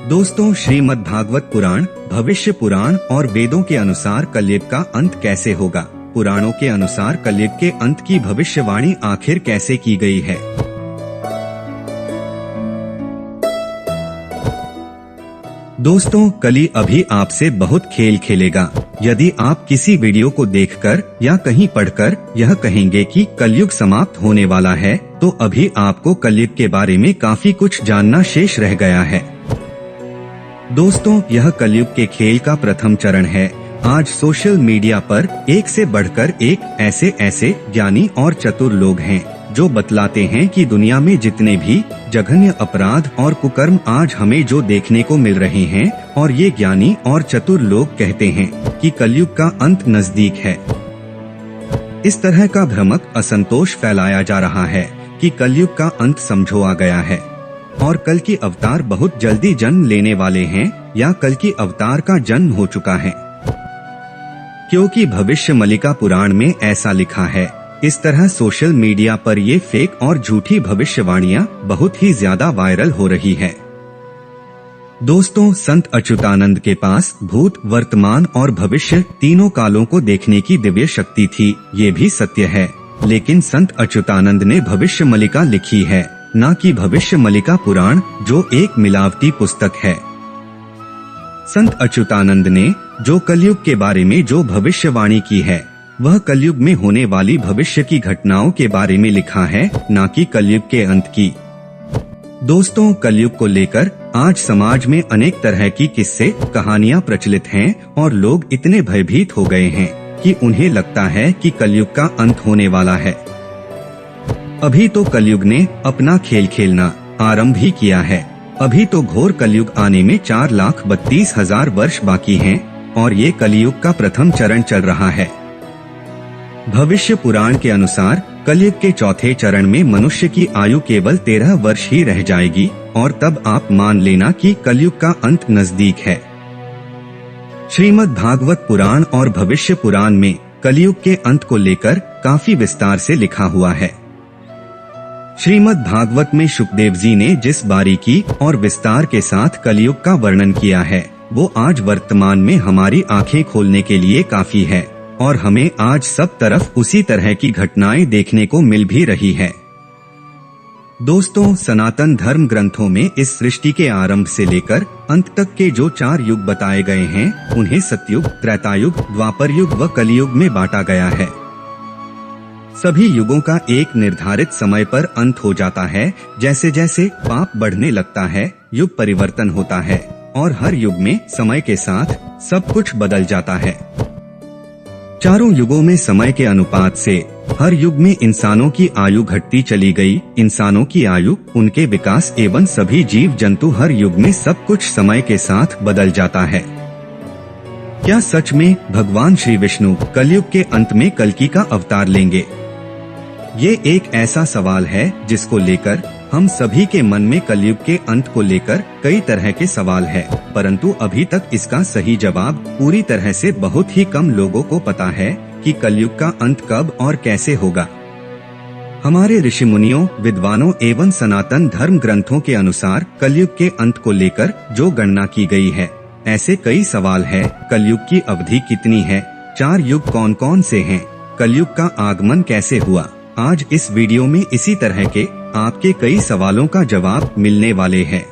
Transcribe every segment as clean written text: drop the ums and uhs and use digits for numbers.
दोस्तों, श्रीमद् भागवत पुराण, भविष्य पुराण और वेदों के अनुसार कलयुग का अंत कैसे होगा। पुराणों के अनुसार कलयुग के अंत की भविष्यवाणी आखिर कैसे की गई है। दोस्तों, कली अभी आपसे बहुत खेल खेलेगा। यदि आप किसी वीडियो को देखकर या कहीं पढ़कर यह कहेंगे कि कलयुग समाप्त होने वाला है, तो अभी आपको कलयुग के बारे में काफी कुछ जानना शेष रह गया है। दोस्तों, यह कलयुग के खेल का प्रथम चरण है। आज सोशल मीडिया पर एक से बढ़कर एक ऐसे ज्ञानी और चतुर लोग हैं जो बतलाते हैं कि दुनिया में जितने भी जघन्य अपराध और कुकर्म आज हमें जो देखने को मिल रहे हैं, और ये ज्ञानी और चतुर लोग कहते हैं कि कलयुग का अंत नजदीक है। इस तरह का भ्रमक असंतोष फैलाया जा रहा है कि कलयुग का अंत समझो आ गया है और कल की अवतार बहुत जल्दी जन्म लेने वाले हैं, या कल की अवतार का जन्म हो चुका है, क्योंकि भविष्य मलिका पुराण में ऐसा लिखा है। इस तरह सोशल मीडिया पर ये फेक और झूठी भविष्यवाणियां बहुत ही ज्यादा वायरल हो रही है। दोस्तों, संत अच्युतानंद के पास भूत, वर्तमान और भविष्य तीनों कालों को देखने की दिव्य शक्ति थी, ये भी सत्य है। लेकिन संत अच्युतानंद ने भविष्य मलिका लिखी है, न कि भविष्य मलिका पुराण, जो एक मिलावटी पुस्तक है। संत अच्युतानंद ने जो कलयुग के बारे में जो भविष्यवाणी की है, वह कलयुग में होने वाली भविष्य की घटनाओं के बारे में लिखा है, न कि कलयुग के अंत की। दोस्तों, कलयुग को लेकर आज समाज में अनेक तरह की किस्से कहानियां प्रचलित हैं और लोग इतने भयभीत हो गए हैं कि उन्हें लगता है कि कलयुग का अंत होने वाला है। अभी तो कलयुग ने अपना खेल खेलना आरंभ ही किया है। अभी तो घोर कलयुग आने में 4,32,000 वर्ष बाकी हैं और ये कलयुग का प्रथम चरण चल रहा है। भविष्य पुराण के अनुसार कलयुग के चौथे चरण में मनुष्य की आयु केवल 13 वर्ष ही रह जाएगी और तब आप मान लेना कि कलयुग का अंत नजदीक है। श्रीमद् भागवत पुराण और भविष्य पुराण में कलयुग के अंत को लेकर काफी विस्तार से लिखा हुआ है। श्रीमद् भागवत में शुकदेव जी ने जिस बारीकी और विस्तार के साथ कलयुग का वर्णन किया है, वो आज वर्तमान में हमारी आंखें खोलने के लिए काफी है और हमें आज सब तरफ उसी तरह की घटनाएं देखने को मिल भी रही है। दोस्तों, सनातन धर्म ग्रंथों में इस सृष्टि के आरंभ से लेकर अंत तक के जो 4 युग बताए गए हैं, उन्हें सतयुग, त्रेतायुग, द्वापर युग व कलियुग में बांटा गया है। सभी युगों का एक निर्धारित समय पर अंत हो जाता है। जैसे जैसे पाप बढ़ने लगता है, युग परिवर्तन होता है और हर युग में समय के साथ सब कुछ बदल जाता है। चारों युगों में समय के अनुपात से हर युग में इंसानों की आयु घटती चली गई। इंसानों की आयु, उनके विकास एवं सभी जीव जंतु, हर युग में सब कुछ समय के साथ बदल जाता है। क्या सच में भगवान श्री विष्णु कलयुग के अंत में कल्कि का अवतार लेंगे? ये एक ऐसा सवाल है जिसको लेकर हम सभी के मन में कलयुग के अंत को लेकर कई तरह के सवाल है, परंतु अभी तक इसका सही जवाब पूरी तरह से बहुत ही कम लोगों को पता है कि कलयुग का अंत कब और कैसे होगा। हमारे ऋषि मुनियों, विद्वानों एवं सनातन धर्म ग्रंथों के अनुसार कलयुग के अंत को लेकर जो गणना की गई है, ऐसे कई सवाल है। कलयुग की अवधि कितनी है? 4 युग कौन कौन से हैं? कलयुग का आगमन कैसे हुआ? आज इस वीडियो में इसी तरह के आपके कई सवालों का जवाब मिलने वाले हैं।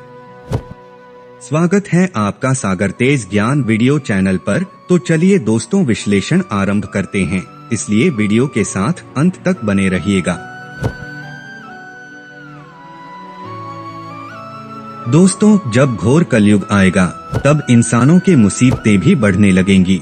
स्वागत है आपका सागर तेज ज्ञान वीडियो चैनल पर। तो चलिए दोस्तों, विश्लेषण आरंभ करते हैं, इसलिए वीडियो के साथ अंत तक बने रहिएगा। दोस्तों, जब घोर कलयुग आएगा तब इंसानों के मुसीबतें भी बढ़ने लगेंगी।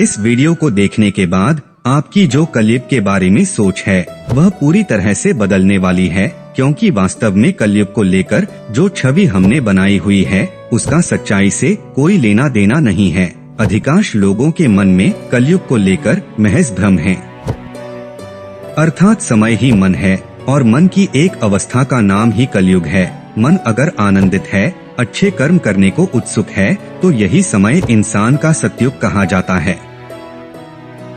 इस वीडियो को देखने के बाद आपकी जो कलयुग के बारे में सोच है, वह पूरी तरह से बदलने वाली है, क्योंकि वास्तव में कलयुग को लेकर जो छवि हमने बनाई हुई है, उसका सच्चाई से कोई लेना देना नहीं है। अधिकांश लोगों के मन में कलयुग को लेकर महज भ्रम है। अर्थात समय ही मन है और मन की एक अवस्था का नाम ही कलयुग है। मन अगर आनंदित है, अच्छे कर्म करने को उत्सुक है, तो यही समय इंसान का सतयुग कहा जाता है।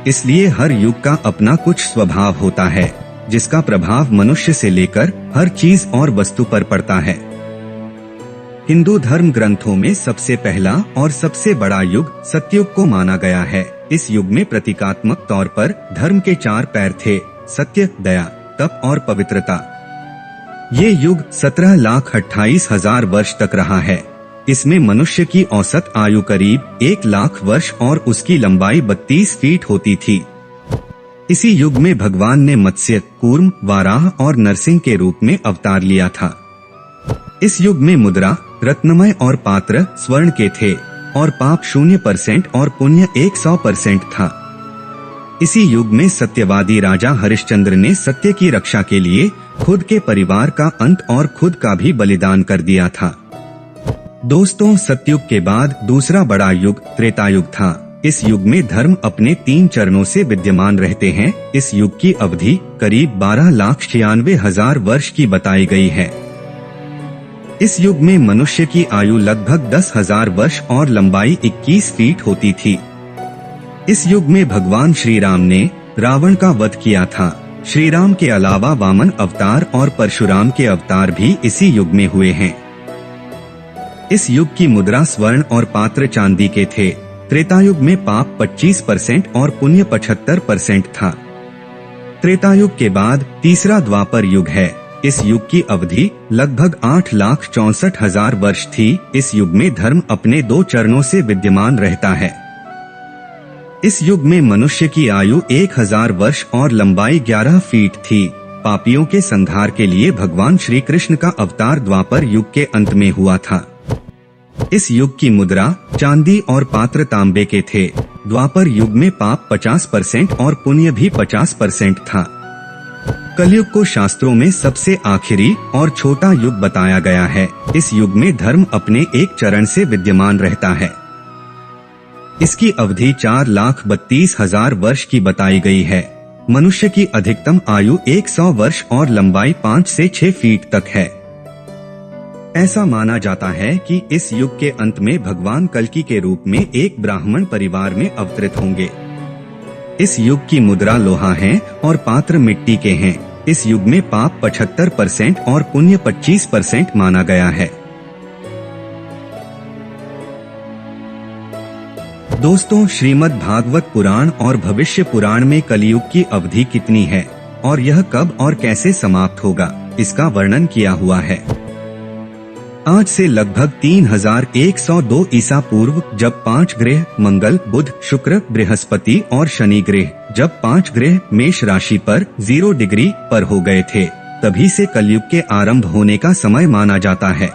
इसलिए हर युग का अपना कुछ स्वभाव होता है, जिसका प्रभाव मनुष्य से लेकर हर चीज और वस्तु पर पड़ता है। हिंदू धर्म ग्रंथों में सबसे पहला और सबसे बड़ा युग सतयुग को माना गया है। इस युग में प्रतीकात्मक तौर पर धर्म के 4 पैर थे: सत्य, दया, तप और पवित्रता। ये युग 17,28,000 वर्ष तक रहा है। इसमें मनुष्य की औसत आयु करीब 1,00,000 वर्ष और उसकी लंबाई 32 फीट होती थी। इसी युग में भगवान ने मत्स्य, कूर्म, वाराह और नरसिंह के रूप में अवतार लिया था। इस युग में मुद्रा, रत्नमय और पात्र स्वर्ण के थे और पाप 0% और पुण्य 100% था। इसी युग में सत्यवादी राजा हरिश्चंद्र ने सत्य की रक्षा के लिए खुद के परिवार का अंत और खुद का भी बलिदान कर दिया था। दोस्तों, सतयुग के बाद दूसरा बड़ा युग त्रेतायुग था। इस युग में धर्म अपने 3 चरणों से विद्यमान रहते हैं। इस युग की अवधि करीब 12,96,000 वर्ष की बताई गई है। इस युग में मनुष्य की आयु लगभग 10,000 वर्ष और लंबाई 21 फीट होती थी। इस युग में भगवान श्री राम ने रावण का वध किया था। श्री राम के अलावा वामन अवतार और परशुराम के अवतार भी इसी युग में हुए हैं। इस युग की मुद्रा स्वर्ण और पात्र चांदी के थे। त्रेतायुग में पाप 25% और पुण्य 75% था। त्रेतायुग के बाद तीसरा द्वापर युग है। इस युग की अवधि लगभग 8,64,000 वर्ष थी। इस युग में धर्म अपने 2 चरणों से विद्यमान रहता है। इस युग में मनुष्य की आयु 1,000 वर्ष और लंबाई 11 फीट थी। पापियों के संहार के लिए भगवान श्री कृष्ण का अवतार द्वापर युग के अंत में हुआ था। इस युग की मुद्रा चांदी और पात्र तांबे के थे। द्वापर युग में पाप 50% और पुण्य भी 50% था। कलयुग को शास्त्रों में सबसे आखिरी और छोटा युग बताया गया है। इस युग में धर्म अपने एक चरण से विद्यमान रहता है। इसकी अवधि 4,32,000 वर्ष की बताई गई है। मनुष्य की अधिकतम आयु 100 वर्ष और लंबाई 5 से 6 फीट तक है। ऐसा माना जाता है कि इस युग के अंत में भगवान कल्कि के रूप में एक ब्राह्मण परिवार में अवतरित होंगे। इस युग की मुद्रा लोहा है और पात्र मिट्टी के हैं। इस युग में पाप 75% और पुण्य 25% माना गया है। दोस्तों, श्रीमद् भागवत पुराण और भविष्य पुराण में कलियुग की अवधि कितनी है और यह कब और कैसे समाप्त होगा, इसका वर्णन किया हुआ है। आज से लगभग 3102 ईसा पूर्व जब 5 ग्रह मंगल, बुध, शुक्र, बृहस्पति और शनि ग्रह जब 5 ग्रह मेष राशि पर 0 डिग्री पर हो गए थे, तभी से कलयुग के आरंभ होने का समय माना जाता है।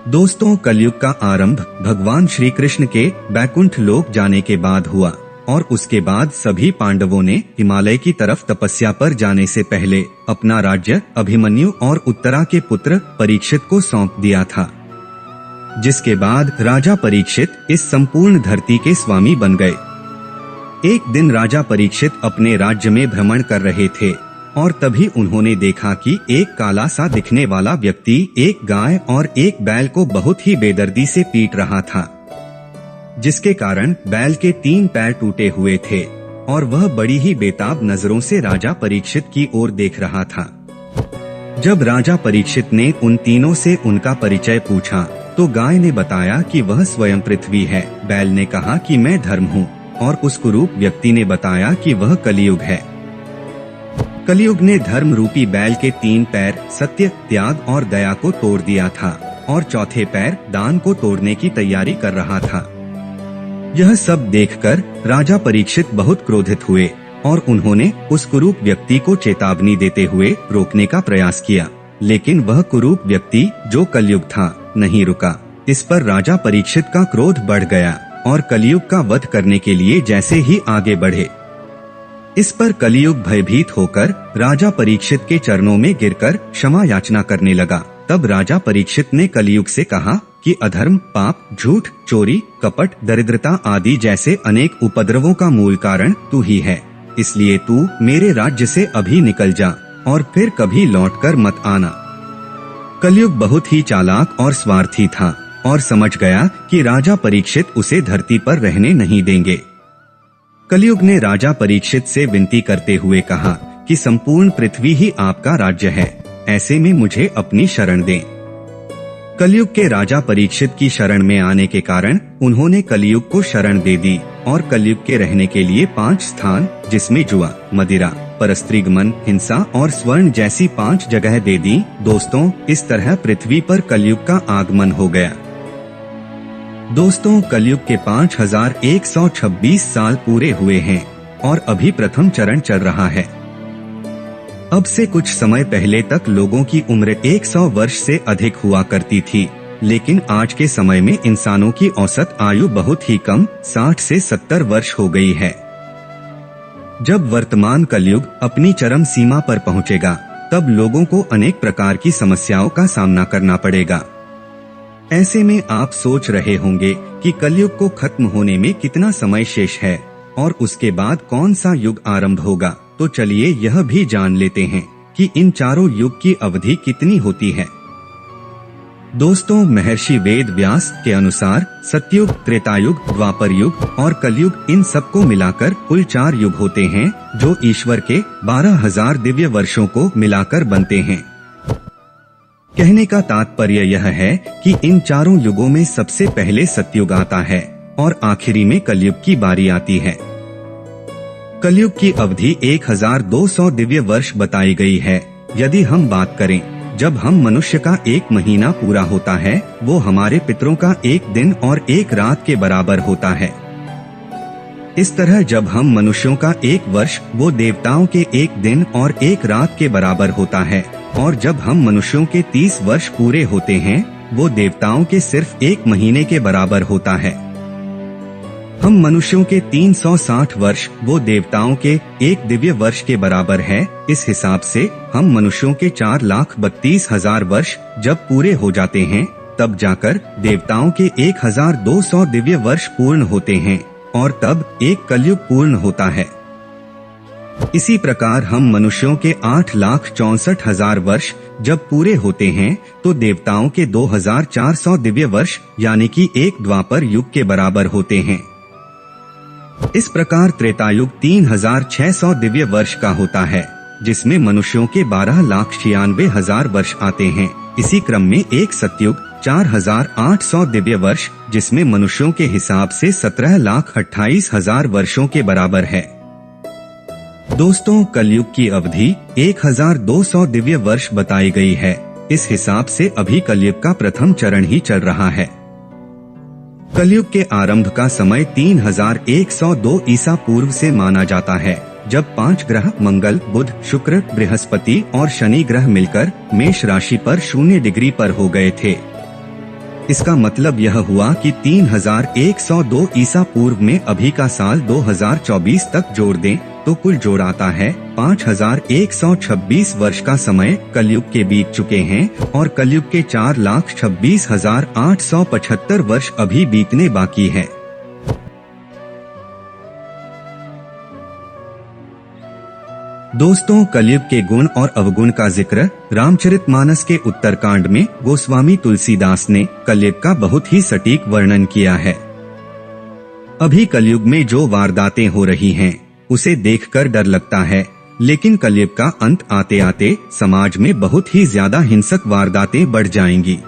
दोस्तों, कलयुग का आरंभ भगवान श्री कृष्ण के बैकुंठ लोक जाने के बाद हुआ और उसके बाद सभी पांडवों ने हिमालय की तरफ तपस्या पर जाने से पहले अपना राज्य अभिमन्यु और उत्तरा के पुत्र परीक्षित को सौंप दिया था, जिसके बाद राजा परीक्षित इस संपूर्ण धरती के स्वामी बन गए। एक दिन राजा परीक्षित अपने राज्य में भ्रमण कर रहे थे और तभी उन्होंने देखा कि एक काला सा दिखने वाला व्यक्ति एक गाय और एक बैल को बहुत ही बेदर्दी से पीट रहा था, जिसके कारण बैल के 3 पैर टूटे हुए थे और वह बड़ी ही बेताब नजरों से राजा परीक्षित की ओर देख रहा था। जब राजा परीक्षित ने उन तीनों से उनका परिचय पूछा तो गाय ने बताया कि वह स्वयं पृथ्वी है, बैल ने कहा कि मैं धर्म हूँ और उस कुरूप व्यक्ति ने बताया कि वह कलियुग है। कलियुग ने धर्म रूपी बैल के 3 पैर सत्य, त्याग और दया को तोड़ दिया था और चौथे पैर दान को तोड़ने की तैयारी कर रहा था। यह सब देखकर राजा परीक्षित बहुत क्रोधित हुए और उन्होंने उस कुरूप व्यक्ति को चेतावनी देते हुए रोकने का प्रयास किया, लेकिन वह कुरूप व्यक्ति जो कलयुग था नहीं रुका। इस पर राजा परीक्षित का क्रोध बढ़ गया और कलयुग का वध करने के लिए जैसे ही आगे बढ़े, इस पर कलयुग भयभीत होकर राजा परीक्षित के चरणों में गिरकर क्षमा याचना करने लगा। तब राजा परीक्षित ने कलयुग से कहा कि अधर्म, पाप, झूठ, चोरी, कपट, दरिद्रता आदि जैसे अनेक उपद्रवों का मूल कारण तू ही है, इसलिए तू मेरे राज्य से अभी निकल जा और फिर कभी लौटकर मत आना। कलयुग बहुत ही चालाक और स्वार्थी था और समझ गया कि राजा परीक्षित उसे धरती पर रहने नहीं देंगे। कलयुग ने राजा परीक्षित से विनती करते हुए कहा कि संपूर्ण पृथ्वी ही आपका राज्य है, ऐसे में मुझे अपनी शरण दें। कलयुग के राजा परीक्षित की शरण में आने के कारण उन्होंने कलयुग को शरण दे दी और कलयुग के रहने के लिए 5 स्थान, जिसमें जुआ, मदिरा, परस्त्रीगमन, हिंसा और स्वर्ण जैसी 5 जगह दे दी। दोस्तों, इस तरह पृथ्वी पर कलयुग का आगमन हो गया। दोस्तों, कलयुग के 5126 साल पूरे हुए हैं और अभी प्रथम चरण चल रहा है। अब से कुछ समय पहले तक लोगों की उम्र 100 वर्ष से अधिक हुआ करती थी, लेकिन आज के समय में इंसानों की औसत आयु बहुत ही कम 60 से 70 वर्ष हो गई है। जब वर्तमान कलयुग अपनी चरम सीमा पर पहुंचेगा, तब लोगों को अनेक प्रकार की समस्याओं का सामना करना पड़ेगा। ऐसे में आप सोच रहे होंगे कि कलयुग को खत्म होने में कितना समय शेष है और उसके बाद कौन सा युग आरंभ होगा। तो चलिए यह भी जान लेते हैं कि इन चारों युग की अवधि कितनी होती है। दोस्तों, महर्षि वेद व्यास के अनुसार सतयुग, त्रेतायुग, द्वापर युग और कलयुग, इन सबको मिलाकर कुल 4 युग होते हैं, जो ईश्वर के 12,000 दिव्य वर्षों को मिलाकर बनते हैं। कहने का तात्पर्य यह है कि इन चारों युगों में सबसे पहले सतयुग आता है और आखिरी में कलयुग की बारी आती है। कलयुग की अवधि 1200 दिव्य वर्ष बताई गई है। यदि हम बात करें, जब हम मनुष्य का 1 महीना पूरा होता है, वो हमारे पितरों का 1 दिन और 1 रात के बराबर होता है। इस तरह जब हम मनुष्यों का 1 वर्ष, वो देवताओं के 1 दिन और 1 रात के बराबर होता है, और जब हम मनुष्यों के 30 वर्ष पूरे होते हैं, वो देवताओं के सिर्फ 1 महीने के बराबर होता है। हम मनुष्यों के 360 वर्ष, वो देवताओं के 1 दिव्य वर्ष के बराबर है। इस हिसाब से हम मनुष्यों के 4,32,000 वर्ष जब पूरे हो जाते हैं, तब जाकर देवताओं के 1,200 दिव्य वर्ष पूर्ण होते हैं और तब एक कलयुग पूर्ण होता है। इसी प्रकार हम मनुष्यों के 8,64,000 वर्ष जब पूरे होते हैं, तो देवताओं के 2,400 दिव्य वर्ष यानी कि एक द्वापर युग के बराबर होते हैं। इस प्रकार त्रेतायुग 3,600 दिव्य वर्ष का होता है, जिसमें मनुष्यों के 12,96,000 वर्ष आते हैं। इसी क्रम में एक सतयुग 4,800 दिव्य वर्ष, जिसमें मनुष्यों के हिसाब से 17,28,000 वर्षों के बराबर है। दोस्तों, कलयुग की अवधि 1,200 दिव्य वर्ष बताई गई है। इस हिसाब से अभी कलयुग का प्रथम चरण ही चल रहा है। कलयुग के आरंभ का समय 3102 ईसा पूर्व से माना जाता है, जब 5 ग्रह मंगल, बुध, शुक्र, बृहस्पति और शनि ग्रह मिलकर मेष राशि पर 0 डिग्री पर हो गए थे। इसका मतलब यह हुआ कि 3102 ईसा पूर्व में अभी का साल 2024 तक जोड़ दें तो कुल जोड़ आता है 5126 वर्ष का समय कलयुग के बीत चुके हैं और कलयुग के 4,26,875 वर्ष अभी बीतने बाकी है। दोस्तों, कलयुग के गुण और अवगुण का जिक्र रामचरितमानस के उत्तरकांड में गोस्वामी तुलसीदास ने कलयुग का बहुत ही सटीक वर्णन किया है। अभी कलयुग में जो वारदातें हो रही हैं, उसे देखकर डर लगता है, लेकिन कलयुग का अंत आते आते समाज में बहुत ही ज्यादा हिंसक वारदातें बढ़ जाएंगी।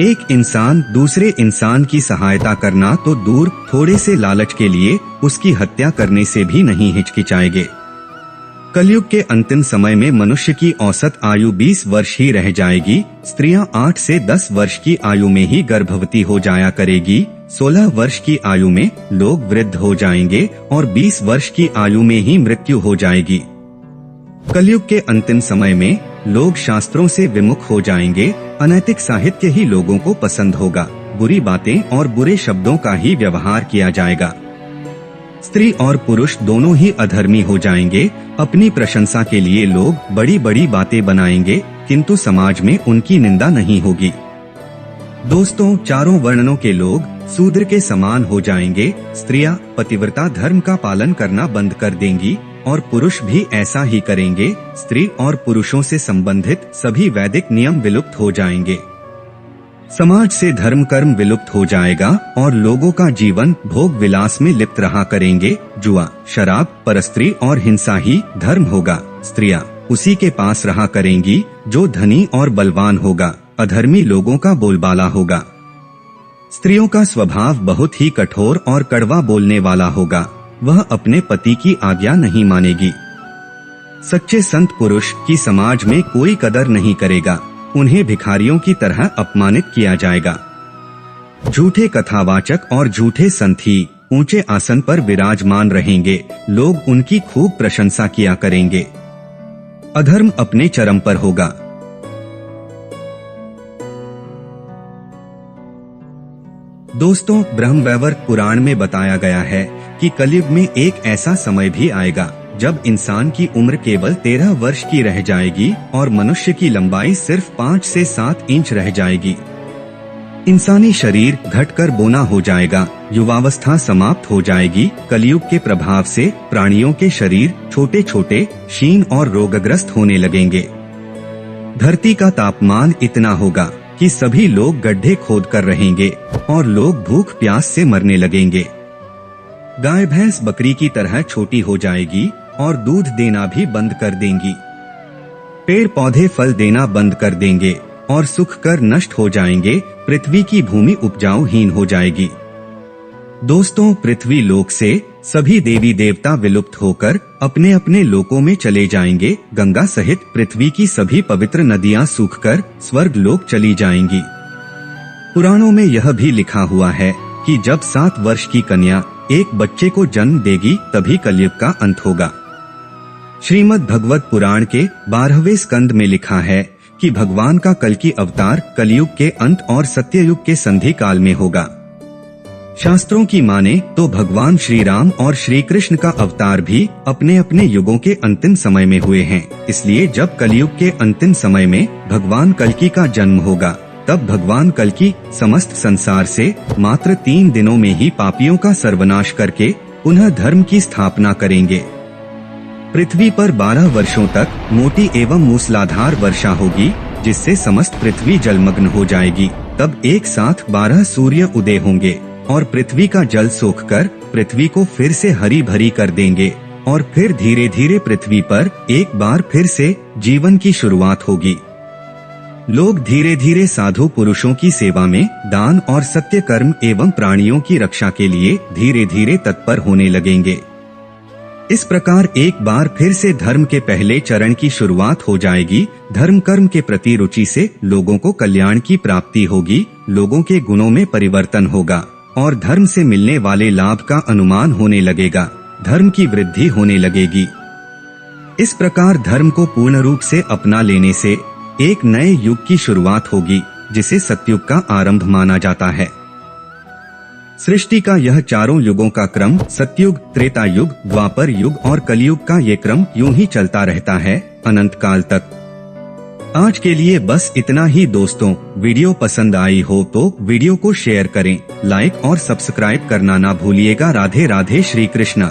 एक इंसान दूसरे इंसान की सहायता करना तो दूर, थोड़े से लालच के लिए उसकी हत्या करने से भी नहीं हिचकिचाएंगे। कलयुग के अंतिम समय में मनुष्य की औसत आयु 20 वर्ष ही रह जाएगी। स्त्रियां 8 से 10 वर्ष की आयु में ही गर्भवती हो जाया करेगी। 16 वर्ष की आयु में लोग वृद्ध हो जाएंगे और 20 वर्ष की आयु में ही मृत्यु हो जाएगी। कलयुग के अंतिम समय में लोग शास्त्रों से विमुख हो जाएंगे। अनैतिक साहित्य ही लोगों को पसंद होगा। बुरी बातें और बुरे शब्दों का ही व्यवहार किया जाएगा। स्त्री और पुरुष दोनों ही अधर्मी हो जाएंगे। अपनी प्रशंसा के लिए लोग बड़ी बड़ी बातें बनाएंगे, किंतु समाज में उनकी निंदा नहीं होगी। दोस्तों, चारों वर्णों के लोग शूद्र के समान हो जाएंगे। स्त्रियां पतिव्रता धर्म का पालन करना बंद कर देंगी और पुरुष भी ऐसा ही करेंगे। स्त्री और पुरुषों से संबंधित सभी वैदिक नियम विलुप्त हो जाएंगे। समाज से धर्म कर्म विलुप्त हो जाएगा और लोगों का जीवन भोग विलास में लिप्त रहा करेंगे। जुआ, शराब, परस्त्री और हिंसा ही धर्म होगा। स्त्रियां उसी के पास रहा करेंगी जो धनी और बलवान होगा। अधर्मी लोगों का बोलबाला होगा। स्त्रियों का स्वभाव बहुत ही कठोर और कड़वा बोलने वाला होगा। वह अपने पति की आज्ञा नहीं मानेगी। सच्चे संत पुरुष की समाज में कोई कदर नहीं करेगा। उन्हें भिखारियों की तरह अपमानित किया जाएगा। झूठे कथावाचक और झूठे संत ही ऊंचे आसन पर विराजमान रहेंगे। लोग उनकी खूब प्रशंसा किया करेंगे। अधर्म अपने चरम पर होगा। दोस्तों, ब्रह्मवैवर्त पुराण में बताया गया है कि कलयुग में एक ऐसा समय भी आएगा जब इंसान की उम्र केवल 13 वर्ष की रह जाएगी और मनुष्य की लंबाई सिर्फ 5 से 7 इंच रह जाएगी। इंसानी शरीर घटकर बोना हो जाएगा। युवावस्था समाप्त हो जाएगी। कलयुग के प्रभाव से प्राणियों के शरीर छोटे छोटे, क्षीण और रोगग्रस्त होने लगेंगे। धरती का तापमान इतना होगा कि सभी लोग गड्ढे खोद कर रहेंगे और लोग भूख प्यास से मरने लगेंगे। गाय भैंस बकरी की तरह छोटी हो जाएगी और दूध देना भी बंद कर देंगी। पेड़ पौधे फल देना बंद कर देंगे और सूख कर नष्ट हो जाएंगे। पृथ्वी की भूमि उपजाऊहीन हो जाएगी। दोस्तों, पृथ्वी लोक से सभी देवी देवता विलुप्त होकर अपने अपने लोकों में चले जाएंगे। गंगा सहित पृथ्वी की सभी पवित्र नदियां सूखकर स्वर्ग लोक चली जाएंगी। पुराणों में यह भी लिखा हुआ है कि जब 7 वर्ष की कन्या एक बच्चे को जन्म देगी तभी कलयुग का अंत होगा। श्रीमद् भगवत पुराण के 12वें स्कंद में लिखा है कि भगवान का कल्कि अवतार कलयुग के अंत और सत्ययुग के संधि काल में होगा। शास्त्रों की माने तो भगवान श्री राम और श्री कृष्ण का अवतार भी अपने अपने युगों के अंतिम समय में हुए हैं। इसलिए जब कलयुग के अंतिम समय में भगवान कल्कि का जन्म होगा, तब भगवान कल्कि समस्त संसार से मात्र 3 दिनों में ही पापियों का सर्वनाश करके पुनः धर्म की स्थापना करेंगे। पृथ्वी पर 12 वर्षों तक मोटी एवं मूसलाधार वर्षा होगी, जिससे समस्त पृथ्वी जलमग्न हो जाएगी। तब एक साथ 12 सूर्य उदय होंगे और पृथ्वी का जल सोखकर पृथ्वी को फिर से हरी भरी कर देंगे और फिर धीरे धीरे पृथ्वी पर एक बार फिर से जीवन की शुरुआत होगी। लोग धीरे धीरे साधु पुरुषों की सेवा में, दान और सत्य कर्म एवं प्राणियों की रक्षा के लिए धीरे धीरे तत्पर होने लगेंगे। इस प्रकार एक बार फिर से धर्म के पहले चरण की शुरुआत हो जाएगी। धर्म कर्म के प्रति रुचि से लोगों को कल्याण की प्राप्ति होगी। लोगों के गुणों में परिवर्तन होगा और धर्म से मिलने वाले लाभ का अनुमान होने लगेगा। धर्म की वृद्धि होने लगेगी। इस प्रकार धर्म को पूर्ण रूप से अपना लेने से एक नए युग की शुरुआत होगी, जिसे सतयुग का आरंभ माना जाता है। सृष्टि का यह चारों युगों का क्रम सतयुग, त्रेता युग, द्वापर युग और कलयुग का ये क्रम यूं ही चलता रहता है अनंत काल तक। आज के लिए बस इतना ही दोस्तों। वीडियो पसंद आई हो तो वीडियो को शेयर करें, लाइक और सब्सक्राइब करना ना भूलिएगा। राधे राधे, श्री कृष्णा।